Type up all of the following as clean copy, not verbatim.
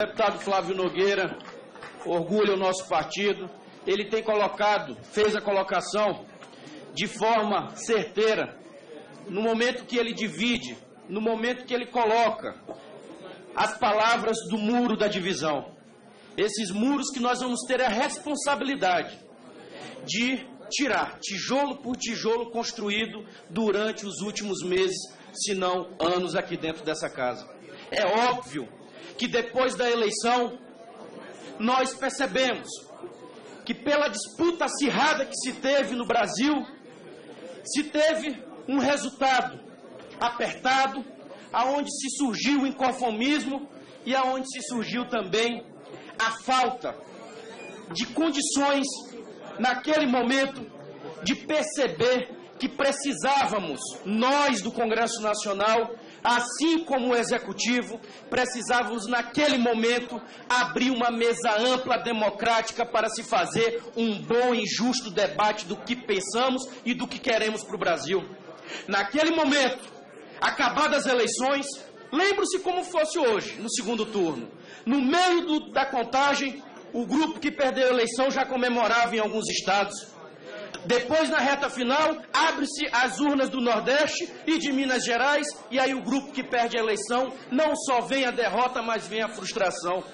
deputado Flávio Nogueira, orgulha o nosso partido. Ele tem fez a colocação de forma certeira, no momento que ele divide, no momento que ele coloca as palavras do muro da divisão. Esses muros que nós vamos ter a responsabilidade de tirar, tijolo por tijolo construído durante os últimos meses, se não anos aqui dentro dessa casa. É óbvio que depois da eleição, nós percebemos que pela disputa acirrada que se teve no Brasil, se teve um resultado apertado, aonde se surgiu o inconformismo e aonde se surgiu também a falta de condições, naquele momento, de perceber que precisávamos, nós do Congresso Nacional, assim como o Executivo, precisávamos, naquele momento, abrir uma mesa ampla, democrática, para se fazer um bom e justo debate do que pensamos e do que queremos para o Brasil. Naquele momento, acabadas as eleições, lembre-se como fosse hoje, no segundo turno. No meio da contagem, o grupo que perdeu a eleição já comemorava em alguns estados. Depois, na reta final, abre-se as urnas do Nordeste e de Minas Gerais, e aí o grupo que perde a eleição não só vem a derrota, mas vem a frustração.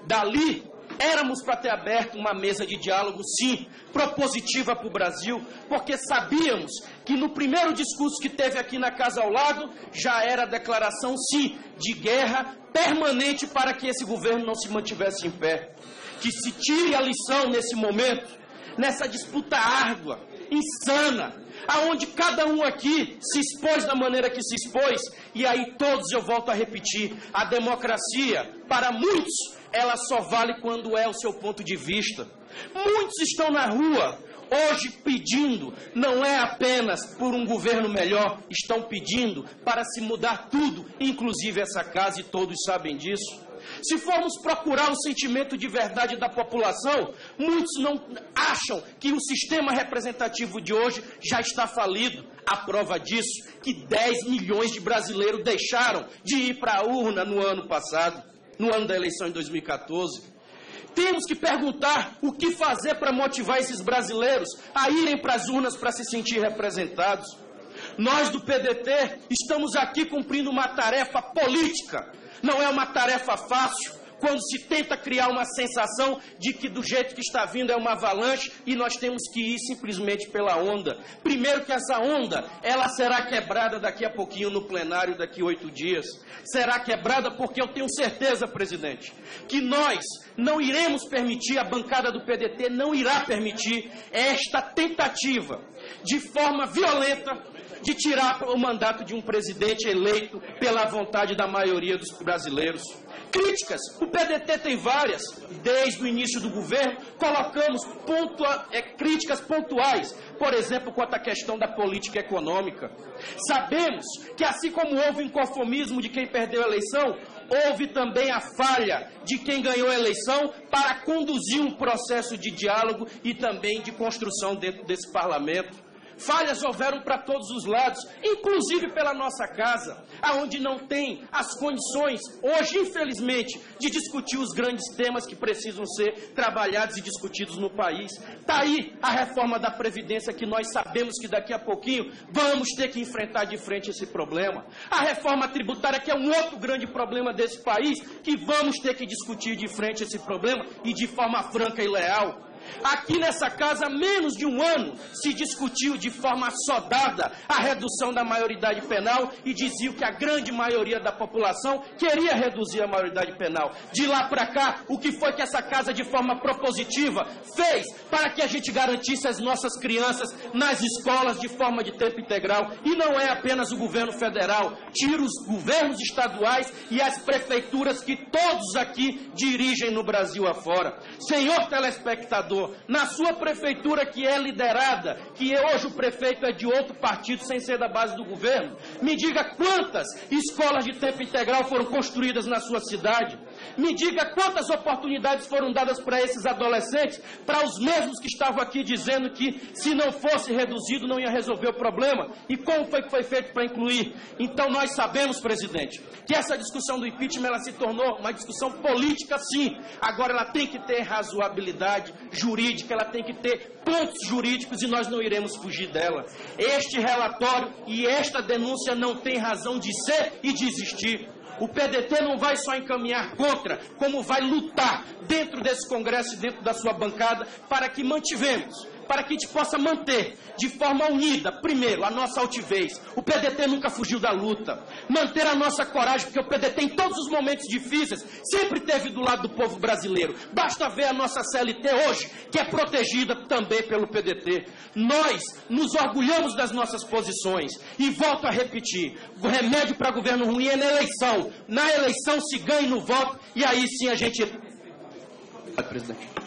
Dali, éramos para ter aberto uma mesa de diálogo, sim, propositiva para o Brasil, porque sabíamos que no primeiro discurso que teve aqui na casa ao lado, já era a declaração, sim, de guerra permanente para que esse governo não se mantivesse em pé. Que se tire a lição nesse momento, nessa disputa árdua, insana, aonde cada um aqui se expôs da maneira que se expôs, e aí todos, eu volto a repetir, a democracia, para muitos, ela só vale quando é o seu ponto de vista. Muitos estão na rua, hoje pedindo, não é apenas por um governo melhor, estão pedindo para se mudar tudo, inclusive essa casa, e todos sabem disso. Se formos procurar o sentimento de verdade da população, muitos não acham que o sistema representativo de hoje já está falido. A prova disso, que 10 milhões de brasileiros deixaram de ir para a urna no ano passado, no ano da eleição em 2014. Temos que perguntar o que fazer para motivar esses brasileiros a irem para as urnas para se sentir representados. Nós do PDT estamos aqui cumprindo uma tarefa política. Não é uma tarefa fácil quando se tenta criar uma sensação de que do jeito que está vindo é uma avalanche e nós temos que ir simplesmente pela onda. Primeiro que essa onda, ela será quebrada daqui a pouquinho no plenário, daqui a 8 dias. Será quebrada porque eu tenho certeza, presidente, que nós não iremos permitir, a bancada do PDT não irá permitir esta tentativa de forma violenta de tirar o mandato de um presidente eleito pela vontade da maioria dos brasileiros. Críticas, o PDT tem várias. Desde o início do governo, colocamos críticas pontuais, por exemplo, quanto à questão da política econômica. Sabemos que, assim como houve o inconformismo de quem perdeu a eleição, houve também a falha de quem ganhou a eleição para conduzir um processo de diálogo e também de construção dentro desse parlamento. Falhas houveram para todos os lados, inclusive pela nossa casa, aonde não tem as condições, hoje, infelizmente, de discutir os grandes temas que precisam ser trabalhados e discutidos no país. Está aí a reforma da Previdência, que nós sabemos que daqui a pouquinho vamos ter que enfrentar de frente esse problema. A reforma tributária, que é um outro grande problema desse país, que vamos ter que discutir de frente esse problema e de forma franca e leal. Aqui nessa casa, há menos de um ano, se discutiu de forma assodada a redução da maioridade penal e dizia que a grande maioria da população queria reduzir a maioridade penal. De lá para cá, o que foi que essa casa, de forma propositiva, fez para que a gente garantisse as nossas crianças nas escolas de forma de tempo integral? E não é apenas o governo federal, tira os governos estaduais e as prefeituras que todos aqui dirigem no Brasil afora. Senhor telespectador, na sua prefeitura, que é liderada, que hoje o prefeito é de outro partido, sem ser da base do governo, me diga quantas escolas de tempo integral foram construídas na sua cidade. Me diga quantas oportunidades foram dadas para esses adolescentes, para os mesmos que estavam aqui dizendo que se não fosse reduzido não ia resolver o problema. E como foi que foi feito para incluir? Então nós sabemos, presidente, que essa discussão do impeachment ela se tornou uma discussão política, sim. Agora ela tem que ter razoabilidade jurídica, ela tem que ter pontos jurídicos e nós não iremos fugir dela. Este relatório e esta denúncia não tem razão de ser e de existir. O PDT não vai só encaminhar contra, como vai lutar dentro desse Congresso e dentro da sua bancada para que para que a gente possa manter de forma unida, primeiro, a nossa altivez. O PDT nunca fugiu da luta. Manter a nossa coragem, porque o PDT, em todos os momentos difíceis, sempre esteve do lado do povo brasileiro. Basta ver a nossa CLT hoje, que é protegida também pelo PDT. Nós nos orgulhamos das nossas posições. E volto a repetir, o remédio para governo ruim é na eleição. Na eleição se ganha no voto, e aí sim a gente... Presidente.